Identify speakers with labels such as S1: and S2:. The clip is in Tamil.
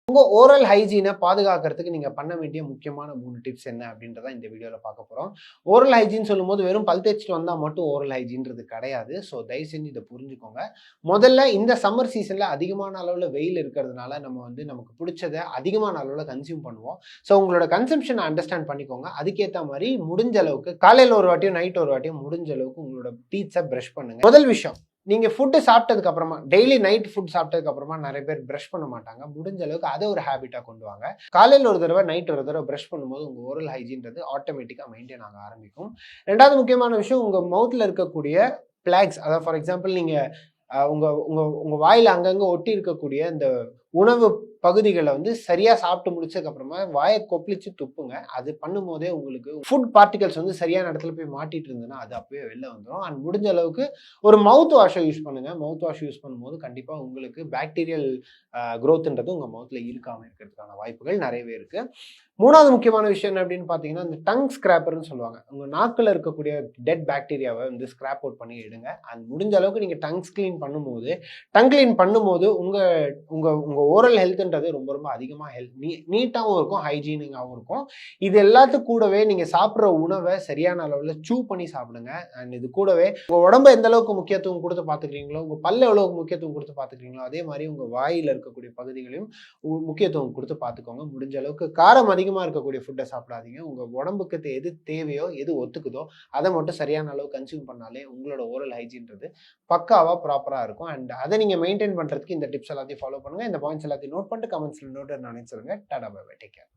S1: உங்க ஓரல் ஹைஜீனை பாதுகாக்கிறதுக்கு நீங்க பண்ண வேண்டிய முக்கியமான 3 டிப்ஸ் என்ன அப்படின்றத இந்த வீடியோல பார்க்க போறோம். ஓரல் ஹைஜீன் சொல்லும்போது வெறும் பல் தேய்ச்சிட்டு வந்தா மட்டும் ஓரல் ஹைஜீன்றது கிடையாது. ஸோ தயவு செஞ்சு இதை புரிஞ்சுக்கோங்க. முதல்ல இந்த சம்மர் சீசன்ல அதிகமான அளவுல வெயில் இருக்கிறதுனால நம்ம நமக்கு பிடிச்சதை அதிகமான அளவுல கன்சியூம் பண்ணுவோம். ஸோ உங்களோட கன்சம்ஷனை அண்டர்ஸ்டாண்ட் பண்ணிக்கோங்க. அதுக்கேற்ற மாதிரி முடிஞ்ச அளவுக்கு காலையில் ஒரு வாட்டியும் நைட் ஒரு வாட்டியும் முடிஞ்ச அளவுக்கு உங்களோட டீத்ஸை பிரஷ் பண்ணுங்க. முதல் விஷயம், நீங்க ஃபுட்டு சாப்பிட்டதுக்கு அப்புறமா டெய்லி நைட் ஃபுட் சாப்பிட்டதுக்கு அப்புறமா நிறைய பேர் பிரஷ் பண்ண மாட்டாங்க. முடிஞ்ச அளவுக்கு அதை ஒரு ஹேபிட்டா கொண்டு வாங்க. காலையில் ஒரு தடவை நைட் ஒரு தடவை பிரஷ் பண்ணும்போது உங்க ஓரல் ஹைஜீன்றது ஆட்டோமேட்டிக்கா மெயின்டைன் ஆக ஆரம்பிக்கும். ரெண்டாவது முக்கியமான விஷயம், உங்க மவுத்ல இருக்கக்கூடிய பிளாக்ஸ், அதாவது ஃபார் எக்ஸாம்பிள் நீங்க உங்க உங்க உங்க வாயில அங்கங்க ஒட்டி இருக்கக்கூடிய இந்த உணவு பகுதிகளை சரியா சாப்பிட்டு முடிச்சதுக்கு அப்புறமா வாயை கொப்பளிச்சு துப்புங்க. அது பண்ணும்போதே உங்களுக்கு ஃபுட் பார்ட்டிகல்ஸ் சரியான இடத்துல போய் மாட்டிட்டு இருந்ததுன்னா அது அப்பவே வெளில வந்துடும். அண்ட் முடிஞ்ச அளவுக்கு ஒரு மவுத் வாஷை யூஸ் பண்ணுங்க. மவுத் வாஷ் யூஸ் பண்ணும்போது கண்டிப்பா உங்களுக்கு பாக்டீரியல் growthன்றது உங்க மவுத்ல இருக்காம இருக்கிறதுக்கான வாய்ப்புகள் நிறையவே இருக்கு. மூணாவது முக்கியமான விஷயம் என்ன அப்படின்னு பாத்தீங்கன்னா, இந்த டங் ஸ்கிராப்பர்னு சொல்லுவாங்க. உங்க நாக்குல இருக்கக்கூடிய டெட் பாக்டீரியாவை ஸ்கிராப் அவுட் பண்ணி எடுங்க. அண்ட் முடிஞ்ச அளவுக்கு நீங்க டங் கிளீன் பண்ணும்போது உங்க உங்க உங்க ஓரல் ஹெல்த்ன்றது ரொம்ப ரொம்ப அதிகமா நீட்டாகவும் இருக்கும், ஹைஜீனிக்காகவும் இருக்கும். இது எல்லாத்துக்கும் கூடவே நீங்க சாப்பிட்ற உணவை சரியான அளவுல சூ பண்ணி சாப்பிடுங்க. அண்ட் இது கூடவே உங்க உடம்ப எந்த அளவுக்கு முக்கியத்துவம் கொடுத்து பாத்துக்கிறீங்களோ, உங்க பல்ல எவ்வளவு முக்கியத்துவம் கொடுத்து பாத்துக்கிறீங்களோ, அதே மாதிரி உங்க வாயில இருக்கக்கூடிய பகுதிகளையும் முக்கியத்துவம் கொடுத்து பாத்துக்கோங்க. முடிஞ்ச அளவுக்கு காரம் அதிகமா இருக்கக்கூடிய ஃபுட்டை சாப்பிடாதீங்க. உங்க உடம்புக்கு எது தேவையோ, எது ஒத்துக்குதோ அதை மட்டும் சரியான அளவு கன்சியூம் பண்ணாலே உங்களோட ஓரல் ஹைஜீன்றது பக்காவா ப்ராப்பரா இருக்கும். அண்ட் அதை நீங்க மெயின்டைன் பண்றதுக்கு இந்த டிப்ஸ் எல்லாத்தையும் ஃபாலோ பண்ணுங்க. இந்த பாயிண்ட்ஸ் எல்லாத்தையும் நோட் பண்ணிட்டு கமெண்ட்ஸ்ல நோட் சொல்லுங்க. Tata bye bye, take care.